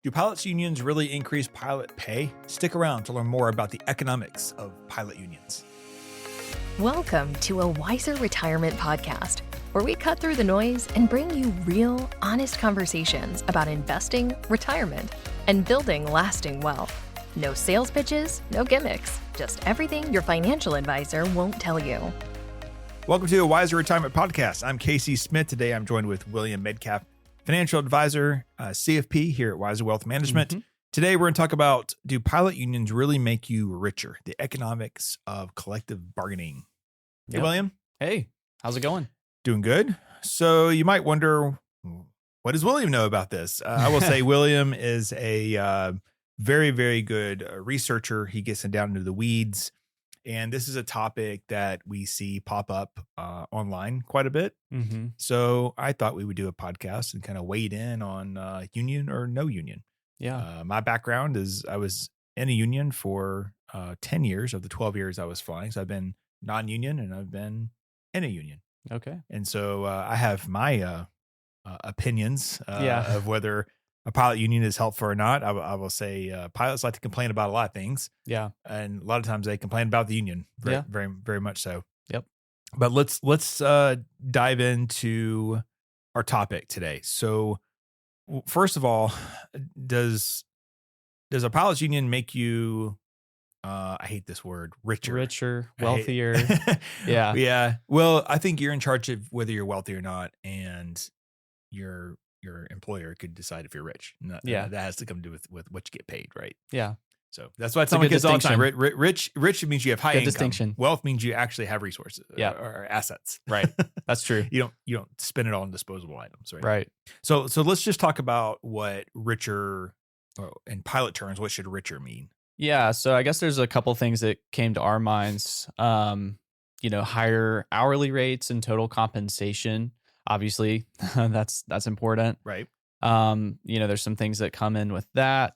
Do pilots' unions really increase pilot pay? Stick around to learn more about the economics of pilot unions. Welcome to a Wiser Retirement Podcast, where we cut through the noise and bring you real, honest conversations about investing, retirement, and building lasting wealth. No sales pitches, no gimmicks, just everything your financial advisor won't tell you. Welcome to a Wiser Retirement Podcast. I'm Casey Smith. Today I'm joined with William Medcalf, financial advisor, CFP here at Wiser Wealth Management. Today we're going to talk about, do pilot unions really make you richer? The economics of collective bargaining. Hey, William. Hey, how's it going? Doing good. So you might wonder, what does William know about this? I will say William is a very, very good researcher. He gets down into the weeds. And this is a topic that we see pop up online quite a bit. So I thought we would do a podcast and kind of wade in on union or no union. Yeah. My background is I was in a union for 10 years of the 12 years I was flying. So I've been non-union and I've been in a union. Okay. And so I have my opinions of whether a pilot union is helpful or not. I will say pilots like to complain about a lot of things. Yeah. And a lot of times they complain about the union. Very, very much so. Yep. But let's dive into our topic today. So first of all, does a pilot's union make you, I hate this word, richer, wealthier? Yeah. Yeah. Well, I think you're in charge of whether you're wealthy or not, and your employer could decide if you're rich. That has to come to do with what you get paid, right? Yeah. So that's why I tell my kids all the time. Rich means you have high income. Distinction. Wealth means you actually have resources or assets. Right. That's true. You don't spend it all on disposable items, right? Right. So let's just talk about what richer, in pilot terms, what should richer mean? Yeah. So I guess there's a couple things that came to our minds. Higher hourly rates and total compensation. Obviously, that's important. Right. There's some things that come in with that,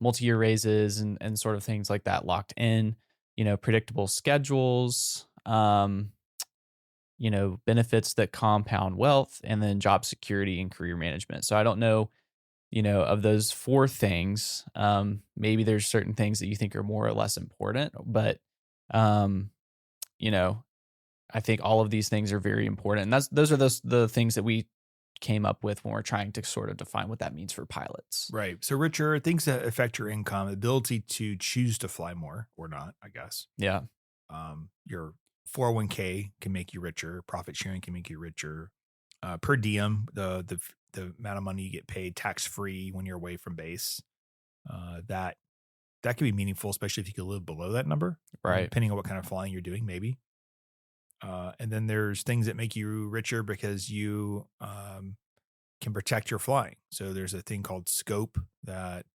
multi-year raises and sort of things like that locked in, predictable schedules, benefits that compound wealth, and then job security and career management. So I don't know, of those four things, maybe there's certain things that you think are more or less important, but, I think all of these things are very important. And those are the things that we came up with when we're trying to sort of define what that means for pilots. Right. So richer, things that affect your income, ability to choose to fly more or not, I guess. Yeah. Your 401k can make you richer. Profit sharing can make you richer. Per diem, the amount of money you get paid tax-free when you're away from base, that can be meaningful, especially if you can live below that number. Right. Depending on what kind of flying you're doing, maybe. And then there's things that make you richer because you can protect your flying. So there's a thing called scope that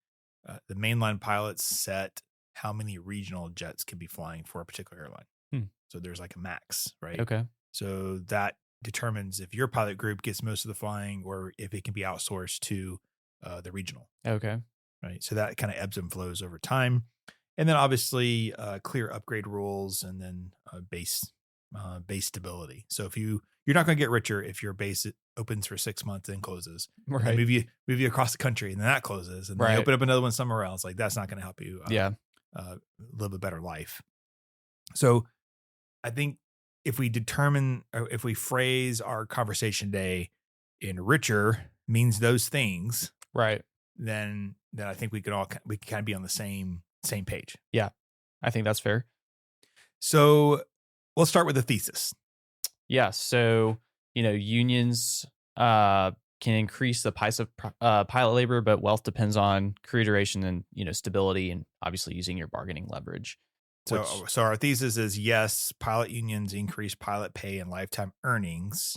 the mainline pilots set how many regional jets can be flying for a particular airline. So there's like a max, right? Okay. So that determines if your pilot group gets most of the flying or if it can be outsourced to the regional. Okay. Right. So that kind of ebbs and flows over time. And then obviously clear upgrade rules and then base stability. So if you're not going to get richer if your base opens for 6 months and closes. Right. Move you across the country and then that closes and then you open up another one somewhere else. Like that's not going to help you live a better life. So I think if we phrase our conversation today in richer means those things, right? Then I think we can kind of be on the same page. Yeah, I think that's fair. So let's start with the thesis. Yeah. So, unions can increase the price of pilot labor, but wealth depends on career duration and, stability and obviously using your bargaining leverage. So our thesis is yes, pilot unions increase pilot pay and lifetime earnings,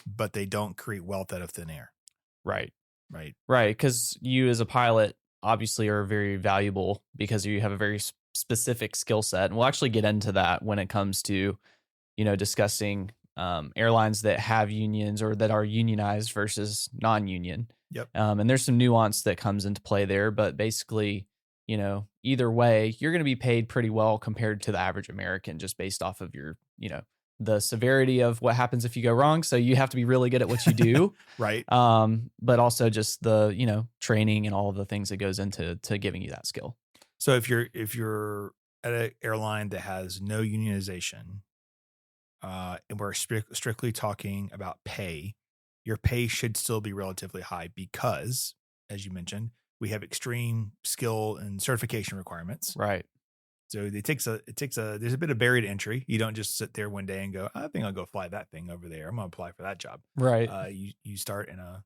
but they don't create wealth out of thin air. Right. Right. Right. Because you as a pilot obviously are very valuable because you have a very specific skill set. And we'll actually get into that when it comes to, discussing airlines that have unions or that are unionized versus non-union. Yep. And there's some nuance that comes into play there, but basically, either way, you're going to be paid pretty well compared to the average American just based off of your, the severity of what happens if you go wrong. So you have to be really good at what you do. Right. But also just the, training and all of the things that goes into giving you that skill. So if you're at an airline that has no unionization, and we're strictly talking about pay, your pay should still be relatively high because, as you mentioned, we have extreme skill and certification requirements. Right. So there's a bit of barrier to entry. You don't just sit there one day and go, I think I'll go fly that thing over there. I'm going to apply for that job. Right. You start in a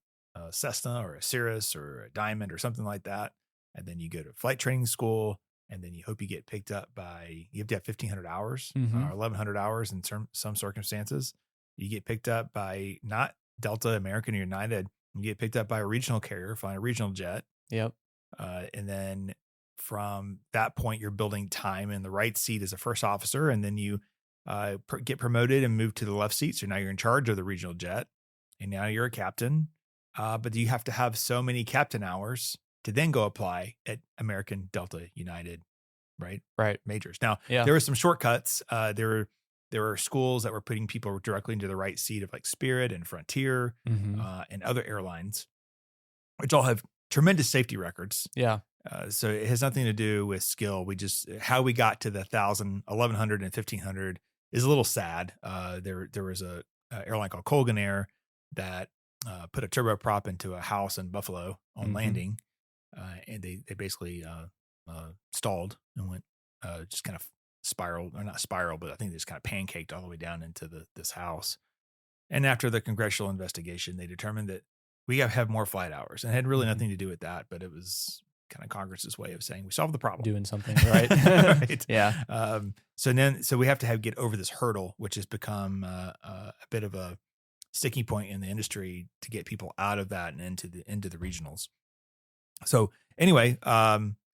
Cessna or a Cirrus or a Diamond or something like that. And then you go to flight training school, and then you hope you get picked up you have to have 1,500 hours or 1,100 hours in some circumstances. You get picked up by not Delta, American, or United. You get picked up by a regional carrier, flying a regional jet. Yep. And then from that point, you're building time in the right seat as a first officer. And then you get promoted and move to the left seat. So now you're in charge of the regional jet, and now you're a captain. But you have to have so many captain hours to then go apply at American, Delta, United, right? Right. Majors. Now, Yeah. there were some shortcuts. There were schools that were putting people directly into the right seat of like Spirit and Frontier and other airlines, which all have tremendous safety records. Yeah. So it has nothing to do with skill. How we got to the 1,000, 1,100, and 1,500 is a little sad. There was a airline called Colgan Air that put a turboprop into a house in Buffalo on landing. And they basically stalled and went just kind of spiraled, or not spiral, but I think they just kind of pancaked all the way down into this house. And after the congressional investigation, they determined that we have more flight hours, and it had really nothing to do with that, but it was kind of Congress's way of saying we solved the problem. Doing something, right? Right. Yeah. So we have to get over this hurdle, which has become a bit of a sticking point in the industry to get people out of that and into the regionals. So anyway,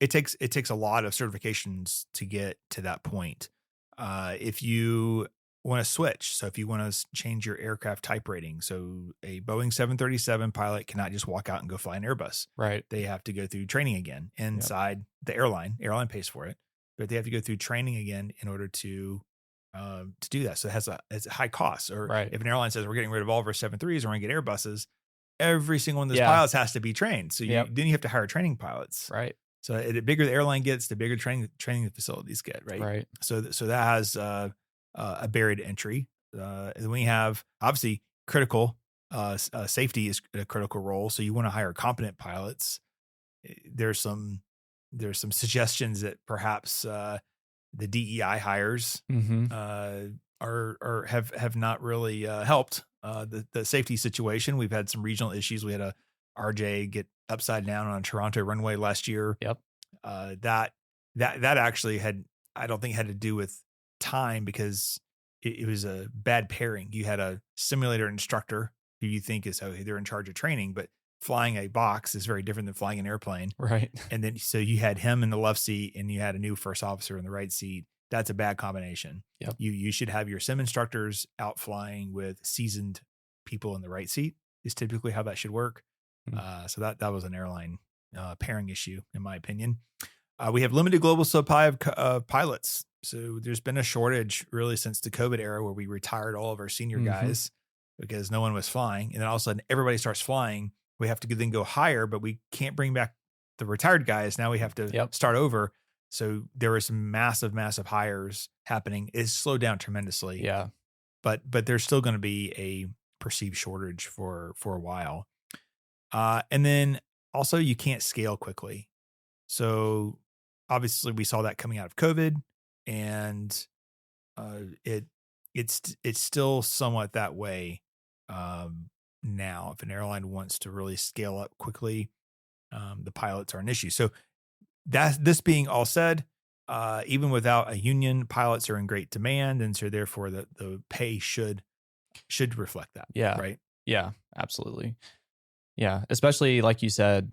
it takes a lot of certifications to get to that point. If you want to switch, so if you want to change your aircraft type rating, so a Boeing 737 pilot cannot just walk out and go fly an Airbus. Right. They have to go through training again inside the airline. Airline pays for it, but they have to go through training again in order to do that. So it has a high cost. Or if an airline says we're getting rid of all of our 73s, we're going to get Airbuses, every single one of those pilots has to be trained. So then you have to hire training pilots. Right. So the bigger the airline gets, the bigger training the facilities get. Right. Right. So that has a barrier to entry. And we have obviously critical safety is a critical role. So you want to hire competent pilots. There's some suggestions that perhaps the DEI hires have not really helped the safety situation. We've had some regional issues. We had a RJ get upside down on a Toronto runway last year. Yep. That actually I don't think had to do with time, because it was a bad pairing. You had a simulator instructor who you think is, they're in charge of training, but flying a box is very different than flying an airplane. Right. And then, so you had him in the left seat and you had a new first officer in the right seat. That's a bad combination. Yep. You should have your sim instructors out flying with seasoned people in the right seat is typically how that should work. So that was an airline pairing issue, in my opinion. We have limited global supply of pilots. So there's been a shortage really since the COVID era, where we retired all of our senior guys because no one was flying. And then all of a sudden everybody starts flying. We have to then go hire, but we can't bring back the retired guys. Now we have to start over. So there were some massive hires happening. It's slowed down tremendously. Yeah. But there's still going to be a perceived shortage for a while. And then also you can't scale quickly. So obviously we saw that coming out of COVID, and it's still somewhat that way now. If an airline wants to really scale up quickly, the pilots are an issue. So this being all said, even without a union, pilots are in great demand, and so therefore the pay should reflect that. Yeah. Right. Yeah, absolutely. Yeah. Especially like you said,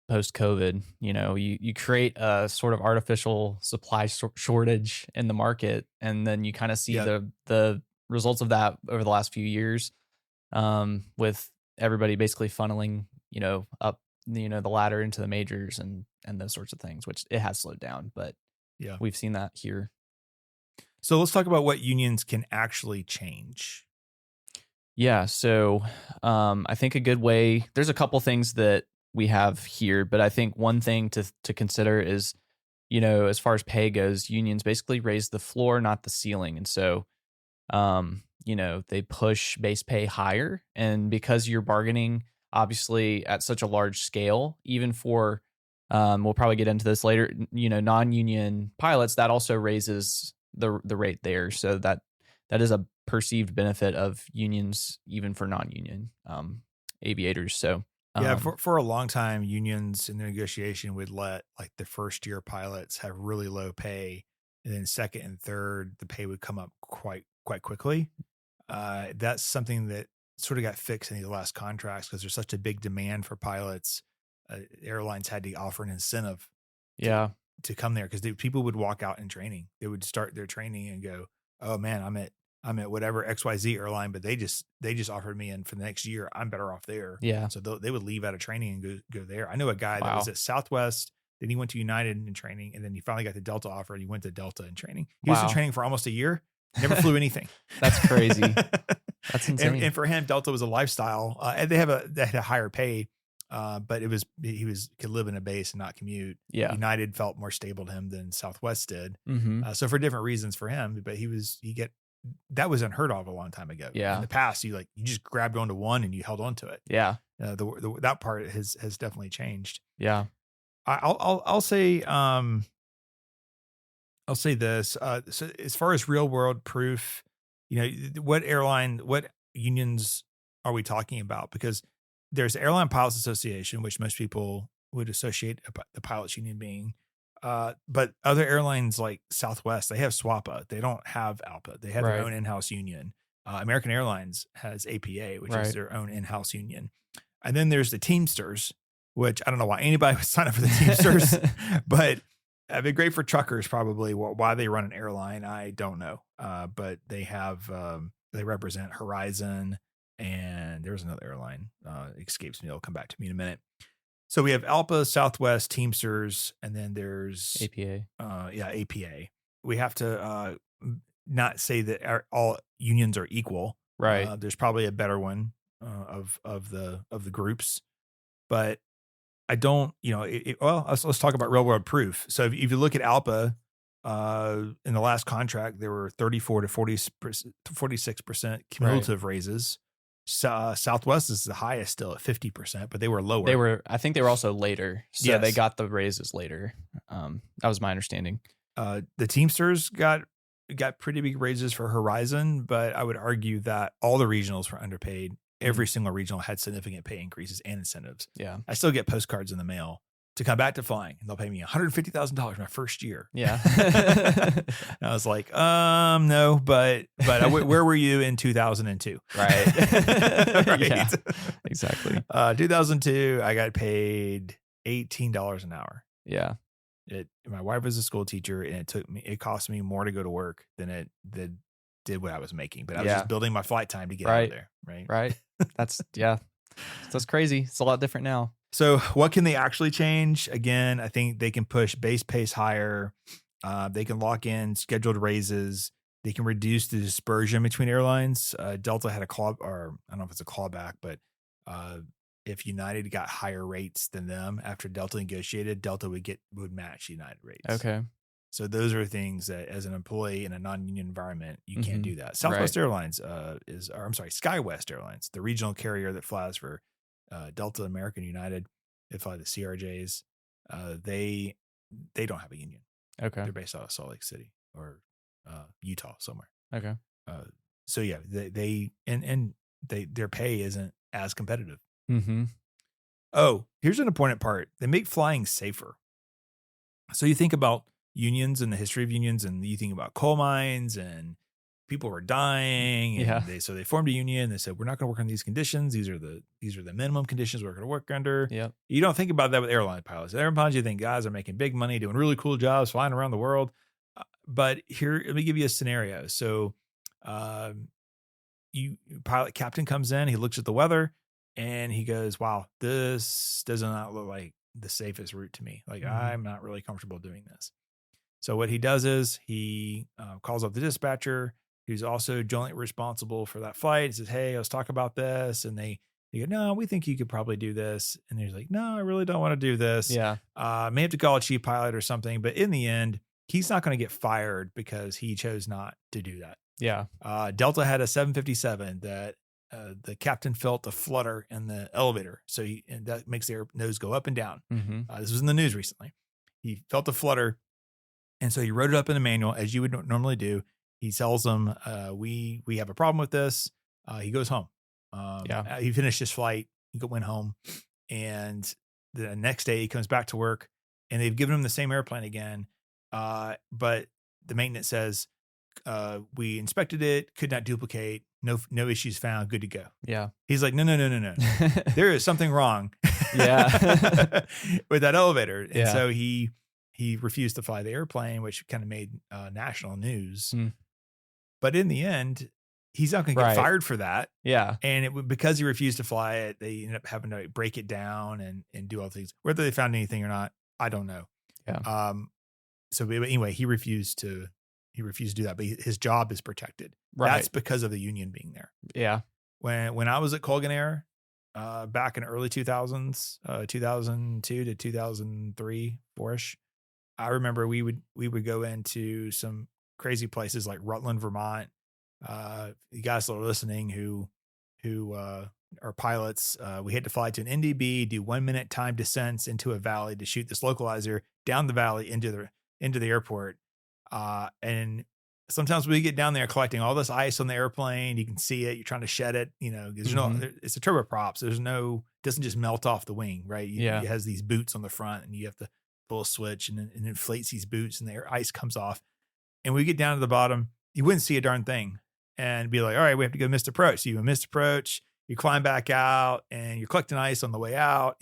post COVID, you create a sort of artificial supply shortage in the market. And then you kind of see the results of that over the last few years, with everybody basically funneling, up, the ladder into the majors and those sorts of things, which it has slowed down, but we've seen that here. So let's talk about what unions can actually change. Yeah. So I think a good way, there's a couple things that we have here, but I think one thing to consider is, as far as pay goes, unions basically raise the floor, not the ceiling. And so, they push base pay higher. And because you're bargaining, obviously, at such a large scale, even for, we'll probably get into this later, non-union pilots, that also raises the rate there. So that is a perceived benefit of unions, even for non-union aviators. So yeah, for a long time, unions in the negotiation would let like the first year pilots have really low pay, and then second and third, the pay would come up quite quickly. That's something that sort of got fixed in these last contracts because there's such a big demand for pilots. Airlines had to offer an incentive, to come there because people would walk out in training. They would start their training and go, "Oh man, I'm at whatever XYZ airline, but they just offered me, and for the next year, I'm better off there." Yeah. So they would leave out of training and go there. I know a guy that was at Southwest, then he went to United in training, and then he finally got the Delta offer, and he went to Delta in training. He was in training for almost a year, never flew anything. That's crazy. That's insane. And for him, Delta was a lifestyle. And they had a higher pay, but he could live in a base and not commute. Yeah. United felt more stable to him than Southwest did. Mm-hmm. So for different reasons for him, but that was unheard of a long time ago. Yeah. In the past, you just grabbed onto one and you held on to it. Yeah. That part has definitely changed. Yeah. I'll say this. So as far as real world proof, what unions are we talking about? Because there's Airline Pilots Association, which most people would associate the pilots union being. But other airlines like Southwest, they have SWAPA. They don't have ALPA. They have their own in-house union. American Airlines has APA, which is their own in-house union. And then there's the Teamsters, which I don't know why anybody would sign up for the Teamsters, but it'd be great for truckers probably. Why they run an airline, I don't know. But they have, they represent Horizon, and there's another airline, escapes me. It'll come back to me in a minute. So we have ALPA, Southwest, Teamsters, and then there's APA. APA. We have to not say that all unions are equal. Right. There's probably a better one of the groups, but I don't. Let's talk about real world proof. So if you look at ALPA, in the last contract, there were 34 to 46% cumulative raises. Southwest is the highest still at 50%, but they were lower. I think they were also later. So they got the raises later. That was my understanding. The Teamsters got pretty big raises for Horizon, but I would argue that all the regionals were underpaid. Every single regional had significant pay increases and incentives. Yeah. I still get postcards in the mail to come back to flying, and they'll pay me $150,000 my first year. Yeah. I was like, no, but where were you in 2002? Right. Right. Yeah, exactly. 2002, I got paid $18 an hour. Yeah. My wife was a school teacher, and it cost me more to go to work than it did what I was making, but I was just building my flight time to get out of there. Right. That's crazy. It's a lot different now. So what can they actually change? Again, I think they can push base pays higher. They can lock in scheduled raises. They can reduce the dispersion between airlines. Delta had a claw, or I don't know if it's a clawback, but if United got higher rates than them after Delta negotiated, Delta would match United rates. Okay. So those are things that, as an employee in a non-union environment, you can't do that. Southwest Airlines SkyWest Airlines, the regional carrier that flies for Delta, American, United. They fly the CRJs. They don't have a union. Okay. They're based out of Salt Lake City or Utah somewhere. Okay. So yeah, their pay isn't as competitive. Mm-hmm. Oh, here's an important part. They make flying safer. So you think about unions and the history of unions, and you think about coal mines and people were dying. And they formed a union. They said, we're not going to work on these conditions. These are the minimum conditions we're going to work under. Yep. You don't think about that with airline pilots. Airline pilots, you think guys are making big money, doing really cool jobs, flying around the world. But here, let me give you a scenario. So pilot captain comes in, he looks at the weather, and he goes, wow, this does not look like the safest route to me. Like, I'm not really comfortable doing this. So what he does is he calls up the dispatcher, who's also jointly responsible for that flight. He says, hey, let's talk about this. And they go, no, we think you could probably do this. And he's like, no, I really don't want to do this. Yeah. May have to call a chief pilot or something. But in the end, he's not going to get fired because he chose not to do that. Yeah. Delta had a 757 that the captain felt a flutter in the elevator. So and that makes their nose go up and down. This was in the news recently. He felt a flutter. And so he wrote it up in the manual, as you would normally do. He tells them, we have a problem with this. He goes home. He finished his flight. He went home. And the next day he comes back to work, and they've given him the same airplane again. But the maintenance says, we inspected it, could not duplicate, no issues found, good to go. Yeah. He's like, no. There is something wrong. Yeah. With that elevator. And Yeah. so he refused to fly the airplane, which kind of made national news. But in the end, he's not going to get fired for that. Yeah. And because he refused to fly it, they ended up having to break it down and do all things. Whether they found anything or not, I don't know. Yeah. So anyway, he refused to do that, but his job is protected. Right. That's because of the union being there. Yeah. When I was at Colgan Air, back in early 2000s, 2002 to 2003, 4ish, I remember we would go into some crazy places like Rutland, Vermont. You guys that are listening who are pilots, we had to fly to an NDB, do 1 minute time descents into a valley to shoot this localizer down the valley into the airport. And sometimes we get down there collecting all this ice on the airplane. You can see it. You're trying to shed it. There's it's a turboprops. It doesn't just melt off the wing, right? It has these boots on the front, and you have to pull a switch and it inflates these boots, and the ice comes off. And we get down to the bottom, you wouldn't see a darn thing, and be like, all right, we have to go missed approach. So you missed approach, you climb back out, and you're collecting ice on the way out,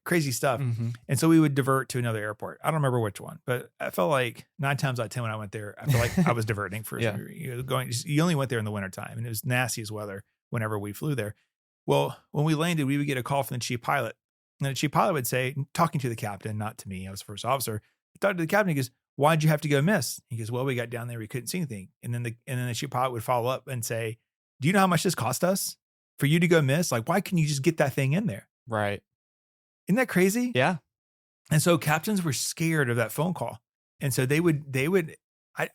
crazy stuff. And so we would divert to another airport. I don't remember which one, but I felt like 9 times out of 10 when I went there, I felt like I was diverting for you only went there in the wintertime, and it was nasty as weather whenever we flew there. Well, when we landed, we would get a call from the chief pilot, and the chief pilot would say, talking to the captain, not to me, I was the first officer, talking to the captain, he goes, why'd you have to go miss? He goes, well, we got down there, we couldn't see anything. And then the chief pilot would follow up and say, do you know how much this cost us for you to go miss? Like, why couldn't you just get that thing in there? Right. Isn't that crazy? Yeah. And so captains were scared of that phone call. And so they would,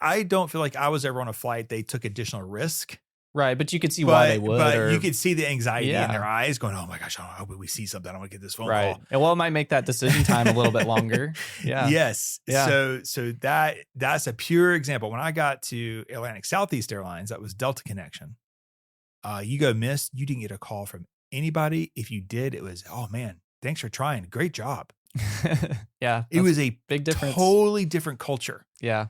I don't feel like I was ever on a flight they took additional risk. Right. But you could see why they would. But you could see the anxiety in their eyes going, oh my gosh, I hope we see something. I don't want to get this phone call. And it might make that decision time a little bit longer. Yeah. Yes. Yeah. So that's a pure example. When I got to Atlantic Southeast Airlines, that was Delta Connection. You go missed, you didn't get a call from anybody. If you did, it was, oh man, thanks for trying. Great job. Yeah. It was a big difference. Totally different culture. Yeah.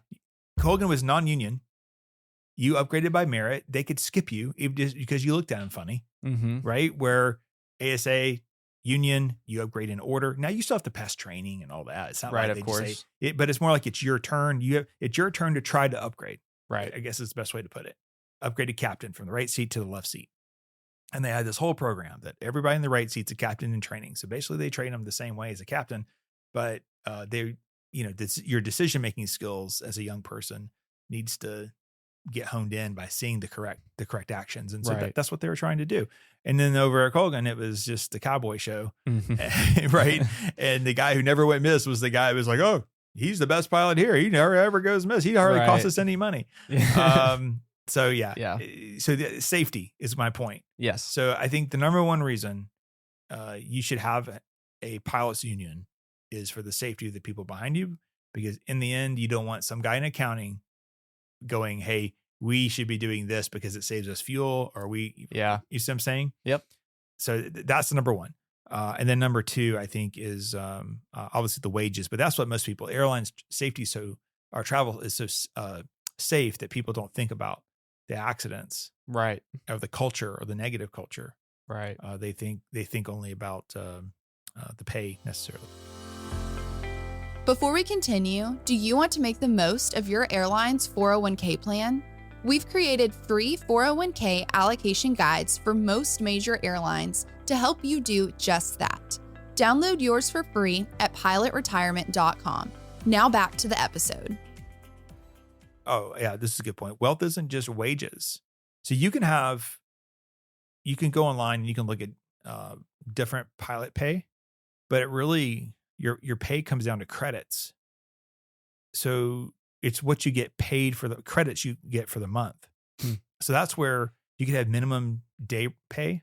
Colgan was non-union. You upgraded by merit. They could skip you just because you looked at them funny, right? Where ASA, union, you upgrade in order. Now you still have to pass training and all that. It's not right, like of they course. just say it, but it's more like it's your turn. It's your turn to try to upgrade. Right. I guess is the best way to put it. Upgraded captain from the right seat to the left seat. And they had this whole program that everybody in the right seat's a captain in training. So basically they train them the same way as a captain, but your decision-making skills as a young person needs to get honed in by seeing the correct actions. And so that's what they were trying to do. And then over at Colgan, it was just the cowboy show, right? And the guy who never went miss was the guy who was like, oh, he's the best pilot here. He never ever goes miss. He hardly costs us any money. So the safety is my point. Yes. So I think the number one reason you should have a pilots union is for the safety of the people behind you, because in the end, you don't want some guy in accounting going, hey, we should be doing this because it saves us fuel, or you see what I'm saying? Yep. So that's the number one. And then number two, I think, is obviously the wages, but that's what most people, airlines safety. Our travel is so safe that people don't think about the accidents, right, or the culture or the negative culture. Right. They think only about the pay necessarily. Before we continue, do you want to make the most of your airline's 401k plan? We've created free 401k allocation guides for most major airlines to help you do just that. Download yours for free at pilotretirement.com. Now back to the episode. Oh, yeah, this is a good point. Wealth isn't just wages. So you can go online and you can look at different pilot pay, but it really, your pay comes down to credits. So it's what you get paid for, the credits you get for the month. So that's where you could have minimum day pay.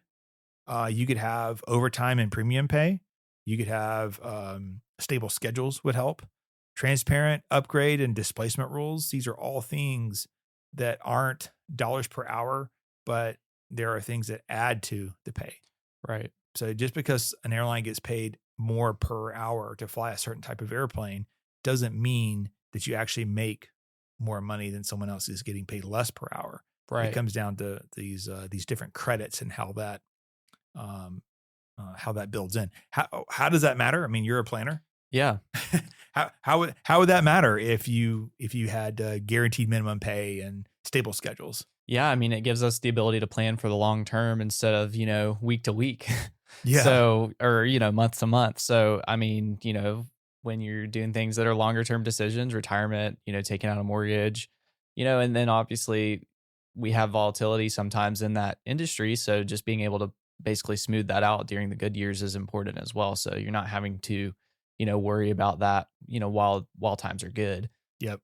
You could have overtime and premium pay. You could have stable schedules would help. Transparent upgrade and displacement rules. These are all things that aren't dollars per hour, but there are things that add to the pay. Right. So just because an airline gets paid more per hour to fly a certain type of airplane doesn't mean that you actually make more money than someone else is getting paid less per hour. Right. It comes down to these different credits and how that builds in. How does that matter? I mean, you're a planner. Yeah. How would that matter if you had guaranteed minimum pay and stable schedules? Yeah, I mean, it gives us the ability to plan for the long term instead of, week to week. Yeah. So, or, month to month. So, I mean, when you're doing things that are longer term decisions, retirement, taking out a mortgage, and then obviously we have volatility sometimes in that industry. So just being able to basically smooth that out during the good years is important as well. So you're not having to, worry about that, while times are good. Yep.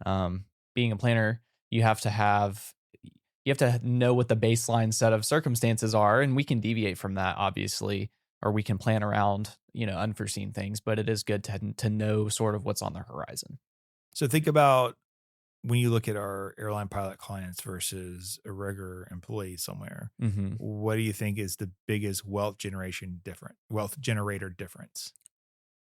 Being a planner, you have to know what the baseline set of circumstances are, and we can deviate from that, obviously, or we can plan around, unforeseen things, but it is good to know sort of what's on the horizon. So think about when you look at our airline pilot clients versus a regular employee somewhere, what do you think is the biggest wealth generator difference?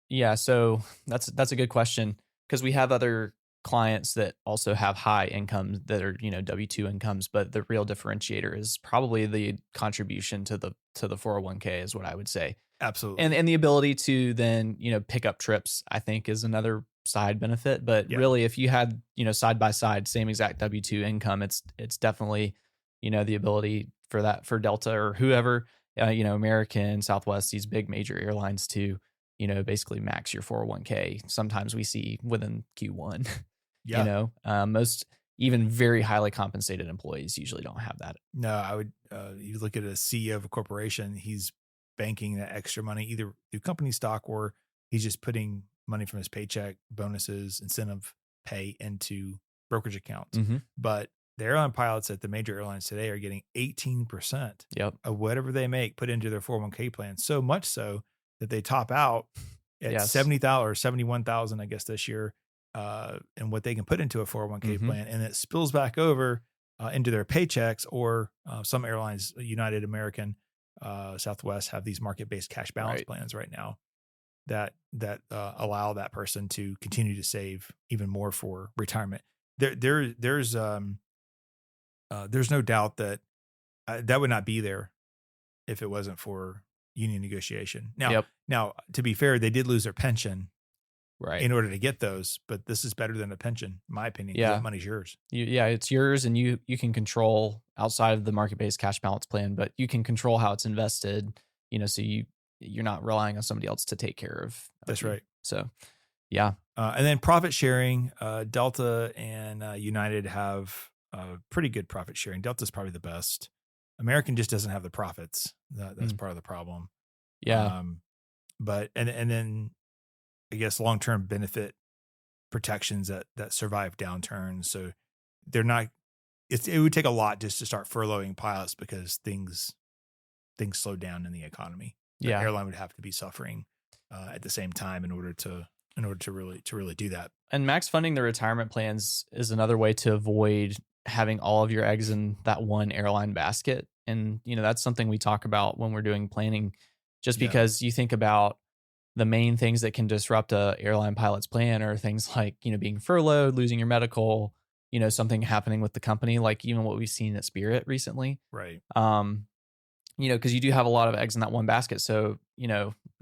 Yeah, so that's a good question, because we have other clients that also have high incomes that are, W-2 incomes, but the real differentiator is probably the contribution to the 401k is what I would say. Absolutely. And the ability to then, pick up trips, I think, is another side benefit. But really, if you had, side by side, same exact W-2 income, it's definitely, the ability for Delta or whoever, American, Southwest, these big major airlines to, basically max your 401k. Sometimes we see within Q1, most even very highly compensated employees usually don't have that. No, I would, you look at a CEO of a corporation, he's banking that extra money either through company stock or he's just putting money from his paycheck, bonuses, incentive pay into brokerage accounts. But the airline pilots at the major airlines today are getting 18% of whatever they make put into their 401k plan. So much so that they top out at $70,000 or $71,000, I guess, this year, and what they can put into a 401k plan, and it spills back over into their paychecks. Or some airlines, United, American, Southwest, have these market-based cash balance plans right now that allow that person to continue to save even more for retirement. There's no doubt that that would not be there if it wasn't for union negotiation. Now, to be fair, they did lose their pension in order to get those, but this is better than a pension, in my opinion. Yeah. That money's yours. It's yours, and you can control outside of the market-based cash balance plan, but you can control how it's invested, so you're not relying on somebody else to take care of. That's right. So, yeah. And then profit sharing, Delta and United have pretty good profit sharing. Delta's probably the best. American just doesn't have the profits. That's part of the problem. Yeah. But then I guess long-term benefit protections that survive downturns. So they're not. It would take a lot just to start furloughing pilots because things slow down in the economy. The airline would have to be suffering at the same time in order to really do that. And max funding the retirement plans is another way to avoid having all of your eggs in that one airline basket. And, that's something we talk about when we're doing planning, just because you think about the main things that can disrupt a airline pilot's plan are things like, being furloughed, losing your medical, something happening with the company, like even what we've seen at Spirit recently. Right. Because you do have a lot of eggs in that one basket. So,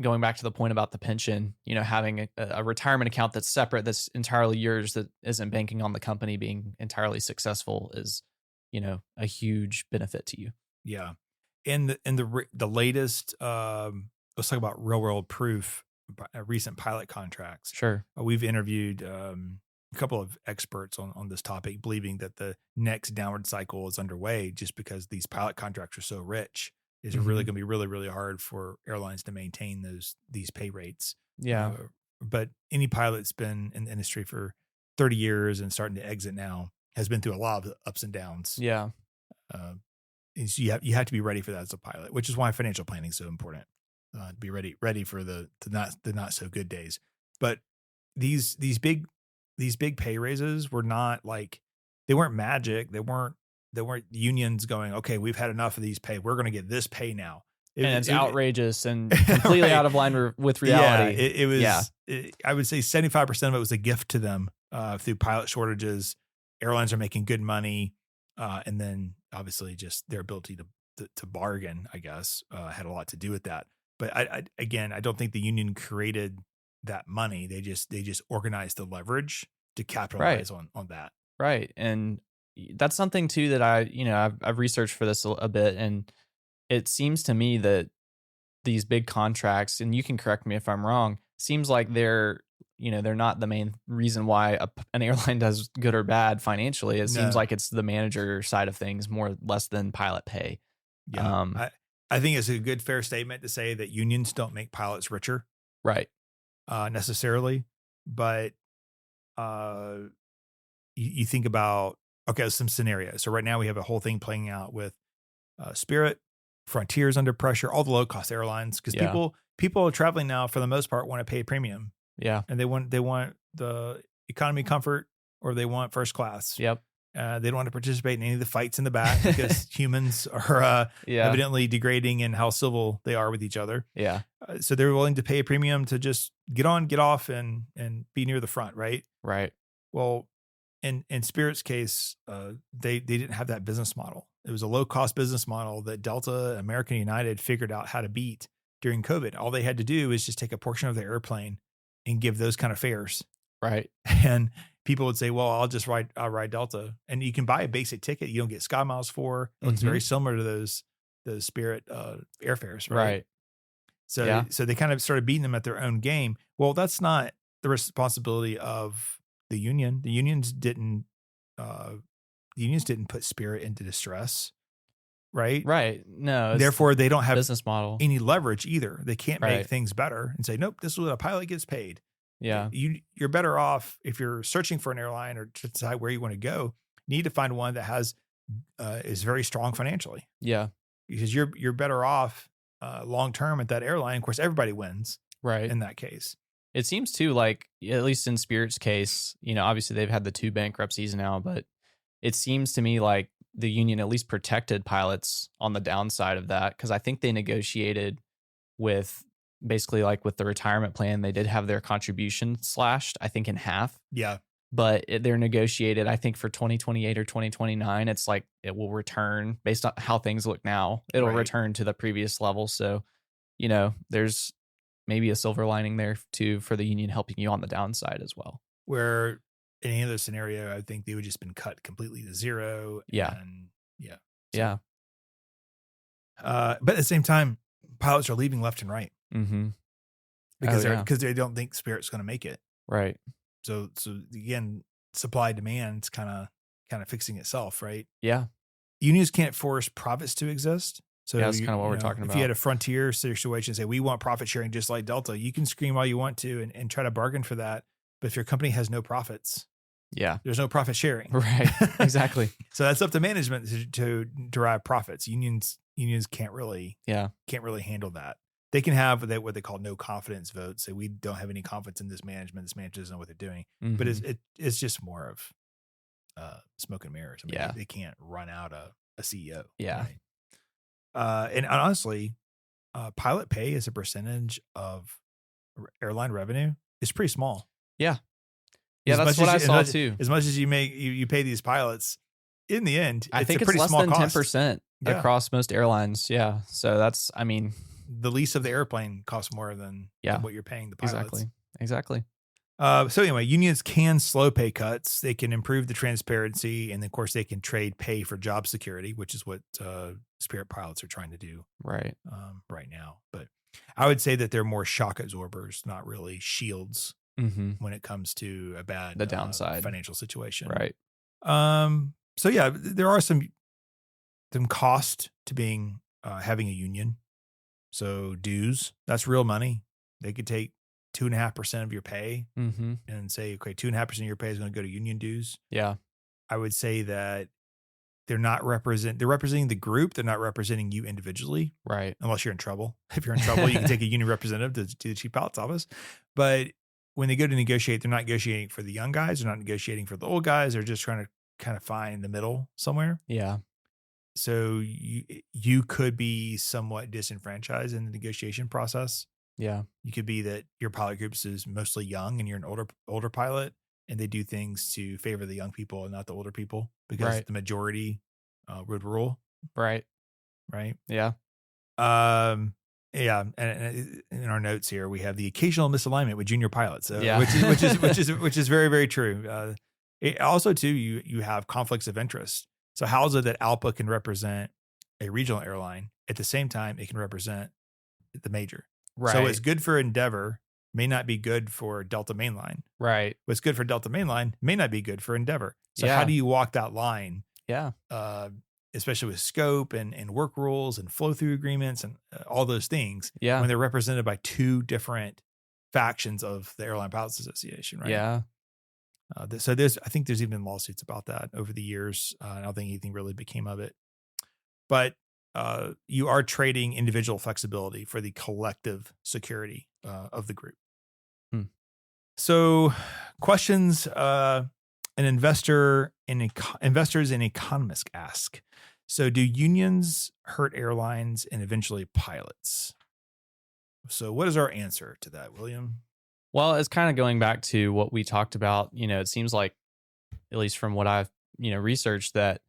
going back to the point about the pension, having a retirement account that's separate, that's entirely yours, that isn't banking on the company being entirely successful is, a huge benefit to you. Yeah. And the latest, let's talk about real world proof, recent pilot contracts. Sure. We've interviewed a couple of experts on this topic believing that the next downward cycle is underway just because these pilot contracts are so rich. Is really going to be really, really hard for airlines to maintain these pay rates. Yeah. But any pilot that's been in the industry for 30 years and starting to exit now has been through a lot of ups and downs. Yeah. You have to be ready for that as a pilot, which is why financial planning is so important. To be ready for the not so good days. But these big pay raises were not like, they weren't magic. They weren't unions going, okay, we've had enough of these pay. We're going to get this pay now. And it's outrageous and completely right. out of line with reality. Yeah, it was. I would say 75% of it was a gift to them through pilot shortages. Airlines are making good money, and then obviously just their ability to bargain, I guess, had a lot to do with that. But I don't think the union created that money. They just organized the leverage to capitalize on that. Right, and that's something too that I've researched for this a bit, and it seems to me that these big contracts, and you can correct me if I'm wrong, seems like they're not the main reason why an airline does good or bad financially. It seems like it's the manager side of things more less than pilot pay. Yeah, I think it's a good, fair statement to say that unions don't make pilots richer, right? Necessarily, but you think about, okay, some scenarios. So right now we have a whole thing playing out with Spirit, Frontier's under pressure, all the low cost airlines, because people are traveling now for the most part want to pay a premium. Yeah, and they want the economy comfort, or they want first class. Yep. They don't want to participate in any of the fights in the back because humans are evidently degrading in how civil they are with each other. Yeah. So they're willing to pay a premium to just get on, get off, and be near the front, right? Right. Well, in Spirit's case, they didn't have that business model. It was a low cost business model that Delta, American, United figured out how to beat during COVID. All they had to do is just take a portion of their airplane and give those kind of fares. Right. And people would say, well, I'll ride Delta. And you can buy a basic ticket. You don't get sky miles for. It looks very similar to those Spirit airfares, right? So they kind of started beating them at their own game. Well, that's not the responsibility of the union. The unions didn't put Spirit into distress. Right. Right. No. Therefore, they don't have business model, any leverage either. They can't make things better and say, nope, this is what a pilot gets paid. Yeah. You're better off if you're searching for an airline or to decide where you want to go. You need to find one that is very strong financially. Yeah. Because you're better off long term at that airline. Of course, everybody wins. Right. In that case. It seems too like, at least in Spirit's case, obviously they've had the 2 bankruptcies now, but it seems to me like the union at least protected pilots on the downside of that, because I think they negotiated with basically like with the retirement plan, they did have their contribution slashed, I think, in half. Yeah. But they're negotiated, I think, for 2028 or 2029. It's like it will return based on how things look now. It'll return to the previous level. So, there's maybe a silver lining there too for the union helping you on the downside as well. Where in any other scenario, I think they would just been cut completely to zero. Yeah. But at the same time, pilots are leaving left and right. Mm-hmm. Because they don't think Spirit's going to make it. Right. So again, supply demand's kind of fixing itself, right? Yeah. Unions can't force profits to exist. So that's kind of what we're talking about. If you had a Frontier situation, say we want profit sharing just like Delta, you can scream all you want to and try to bargain for that. But if your company has no profits, there's no profit sharing. Right. Exactly. So that's up to management to derive profits. Unions can't really handle that. They can have what they call no confidence votes. Say we don't have any confidence in this management. This manager doesn't know what they're doing. Mm-hmm. But it's just more of smoke and mirrors. I mean, they can't run out a CEO. Yeah. Right? And honestly, pilot pay as a percentage of airline revenue is pretty small. Yeah. Yeah, that's what I saw too. As much as you pay these pilots, in the end, I think it's less than 10% across most airlines. Yeah. So that's, the lease of the airplane costs more than what you're paying the pilots. Exactly. So anyway, unions can slow pay cuts. They can improve the transparency. And of course they can trade pay for job security, which is what Spirit pilots are trying to do right now. But I would say that they're more shock absorbers, not really shields when it comes to a bad The downside. financial situation. Right. So yeah, there are some cost to being having a union. So dues, that's real money. They could take 2.5% of your pay and say, okay, 2.5% of your pay is going to go to union dues. Yeah. I would say that they're representing the group. They're not representing you individually. Right. Unless you're in trouble. If you're in trouble, you can take a union representative to the chief pilot's office. But when they go to negotiate, they're not negotiating for the young guys. They're not negotiating for the old guys. They're just trying to kind of find the middle somewhere. Yeah. So you could be somewhat disenfranchised in the negotiation process. Yeah. You could be that your pilot groups is mostly young and you're an older pilot, and they do things to favor the young people and not the older people because the majority would rule. Right. Yeah. And in our notes here, we have the occasional misalignment with junior pilots, which is very, very true. Also, too, you have conflicts of interest. So how is it that ALPA can represent a regional airline at the same time it can represent the major? Right. So what's good for Endeavor may not be good for Delta Mainline. Right. What's good for Delta Mainline may not be good for Endeavor. So how do you walk that line? Yeah. Especially with scope and work rules and flow through agreements and all those things. Yeah. When they're represented by two different factions of the Airline Pilots Association, right? Yeah. So I think there's even been lawsuits about that over the years. I don't think anything really became of it, but you are trading individual flexibility for the collective security of the group. So questions investors and economists ask. So do unions hurt airlines and eventually pilots? So what is our answer to that, William? Well, it's kind of going back to what we talked about. It seems like, at least from what I've, researched, that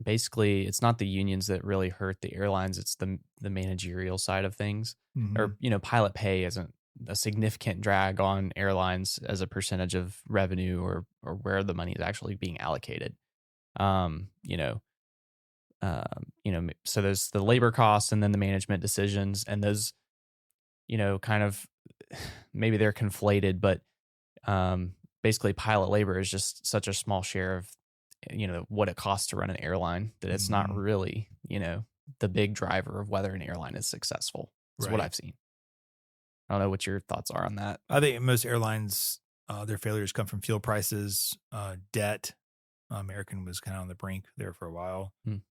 basically it's not the unions that really hurt the airlines. It's the managerial side of things. Or, pilot pay isn't a significant drag on airlines as a percentage of revenue or where the money is actually being allocated. So there's the labor costs and then the management decisions, and those, kind of, maybe they're conflated, but basically pilot labor is just such a small share of, what it costs to run an airline that it's not really, the big driver of whether an airline is successful. That's what I've seen. I don't know what your thoughts are on that. I think most airlines, their failures come from fuel prices, debt. American was kind of on the brink there for a while, and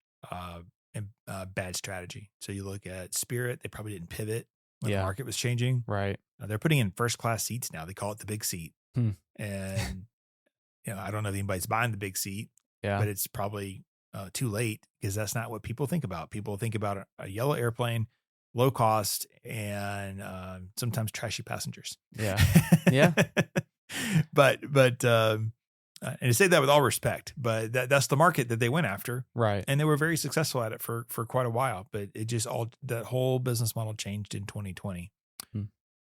bad strategy. So you look at Spirit, they probably didn't pivot when the market was changing. Right. They're putting in first class seats now. They call it the big seat. And, I don't know if anybody's buying the big seat, but it's probably too late because that's not what people think about. People think about a yellow airplane, low cost, and sometimes trashy passengers. Yeah. Yeah. but and I say that with all respect, but that's the market that they went after. Right. And they were very successful at it for quite a while, but it just that whole business model changed in 2020.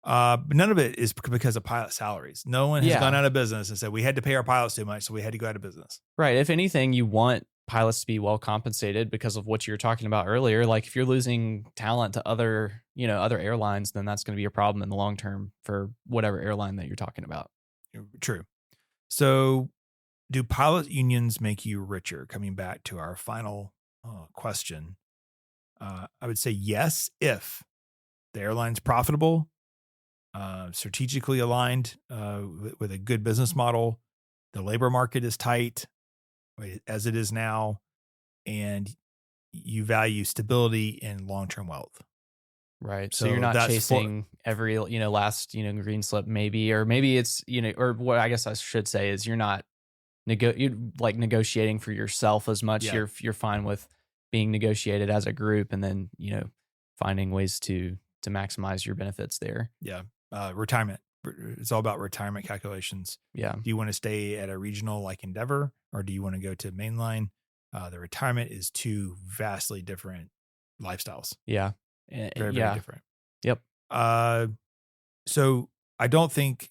But none of it is because of pilot salaries. No one has gone out of business and said we had to pay our pilots too much, so we had to go out of business. Right. If anything, you want pilots to be well compensated because of what you were talking about earlier. Like if you're losing talent to other airlines, then that's going to be a problem in the long term for whatever airline that you're talking about. True. So do pilot unions make you richer? Coming back to our final question, I would say yes, if the airline's profitable, strategically aligned with a good business model, the labor market is tight as it is now, and you value stability and long-term wealth. Right. So you're not chasing every, last, green slip maybe, or maybe it's, or what I guess I should say is you're not negotiating for yourself as much. Yeah. You're fine with being negotiated as a group and then, finding ways to maximize your benefits there. Yeah. Retirement. It's all about retirement calculations. Yeah. Do you want to stay at a regional like Endeavor, or do you want to go to mainline? The retirement is two vastly different lifestyles. Yeah. Very, very different. Yep. So I don't think,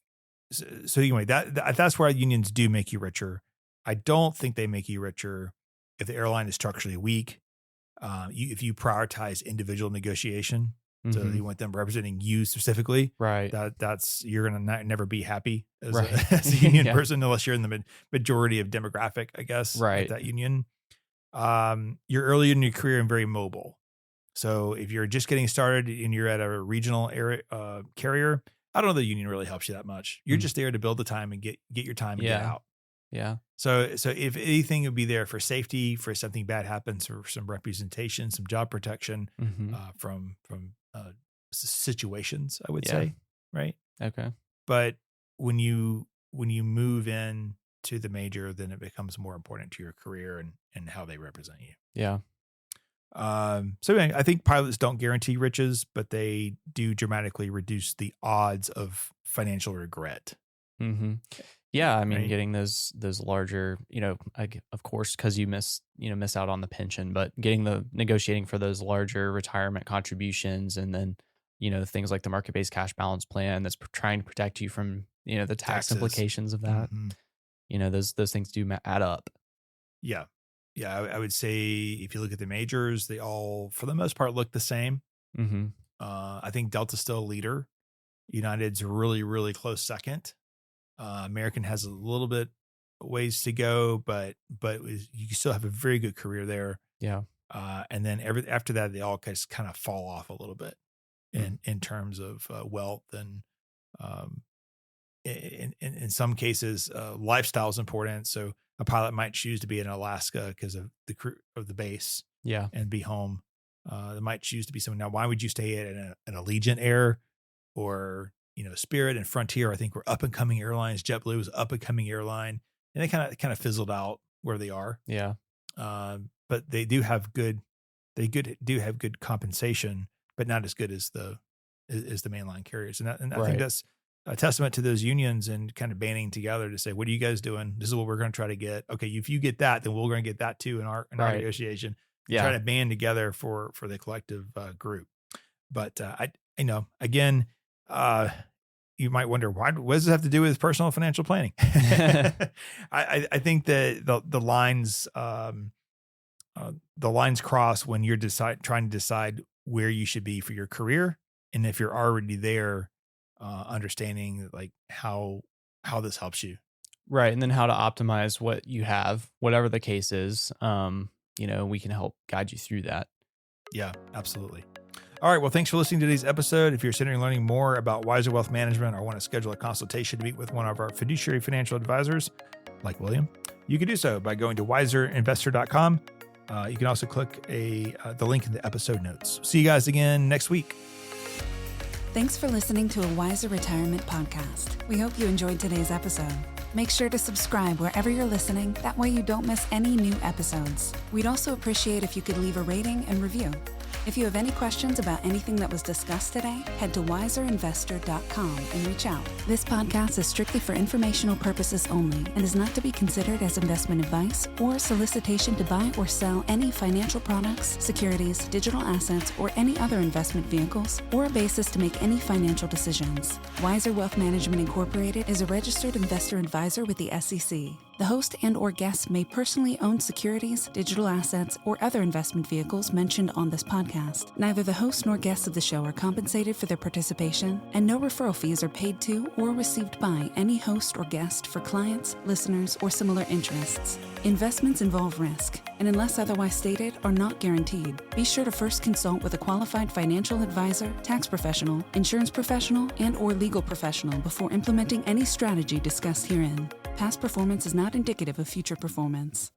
so anyway, that's where unions do make you richer. I don't think they make you richer if the airline is structurally weak. If you prioritize individual negotiation, So you want them representing you specifically. Right. That's you're going to never be happy as, Right. as a union Yeah. person unless you're in the majority of demographic, I guess, Right. at that union. You're early in your career and very mobile. So if you're just getting started and you're at a regional area, carrier, I don't know the union really helps you that much. You're just there to build the time and get your time and get out. Yeah. So if anything, it would be there for safety, for something bad happens, or some representation, some job protection from situations, I would say, right? Okay. But when you move in to the major, then it becomes more important to your career and how they represent you. Yeah. So anyway, I think pilots don't guarantee riches, but they do dramatically reduce the odds of financial regret. Mm-hmm. Yeah, I mean, Right. getting those larger, of course, because you miss out on the pension, but negotiating for those larger retirement contributions, and then things like the market-based cash balance plan that's trying to protect you from the tax Taxes. implications of that. Mhm. Those things do add up. Yeah. I would say if you look at the majors, they all, for the most part, look the same. Mm-hmm. I think Delta's still a leader. United's really, really close second. American has a little bit ways to go, but you still have a very good career there. Yeah. And then after that, they all just kind of fall off a little bit in terms of wealth and in some cases, lifestyle is important. So a pilot might choose to be in Alaska because of the crew of the base, and be home. They might choose to be someone. Now, why would you stay at an Allegiant Air or Spirit and Frontier? I think were up and coming airlines. JetBlue was up and coming airline, and they kind of fizzled out where they are. Yeah. But they do have good compensation, but not as good as the mainline carriers. And I think that's a testament to those unions and kind of banding together to say, what are you guys doing? This is what we're going to try to get. Okay. If you get that, then we're going to get that too in our negotiation. Try to band together for the collective group. But again, you might wonder, what does this have to do with personal financial planning? I think that the lines cross when you're trying to decide where you should be for your career. And if you're already there, understanding like how this helps you. Right. And then how to optimize what you have, whatever the case is. We can help guide you through that. Yeah, absolutely. All right. Well, thanks for listening to today's episode. If you're sitting and learning more about Wiser Wealth Management or want to schedule a consultation to meet with one of our fiduciary financial advisors, like William, you can do so by going to wiserinvestor.com. You can also click the link in the episode notes. See you guys again next week. Thanks for listening to a Wiser Retirement podcast. We hope you enjoyed today's episode. Make sure to subscribe wherever you're listening. That way you don't miss any new episodes. We'd also appreciate if you could leave a rating and review. If you have any questions about anything that was discussed today, head to wiserinvestor.com and reach out. This podcast is strictly for informational purposes only and is not to be considered as investment advice or solicitation to buy or sell any financial products, securities, digital assets, or any other investment vehicles, or a basis to make any financial decisions. Wiser Wealth Management Incorporated is a registered investor advisor with the SEC. The host and/or guests may personally own securities, digital assets, or other investment vehicles mentioned on this podcast. Neither the host nor guests of the show are compensated for their participation, and no referral fees are paid to or received by any host or guest for clients, listeners, or similar interests. Investments involve risk, and unless otherwise stated, are not guaranteed. Be sure to first consult with a qualified financial advisor, tax professional, insurance professional, and/or legal professional before implementing any strategy discussed herein. Past performance is not indicative of future performance.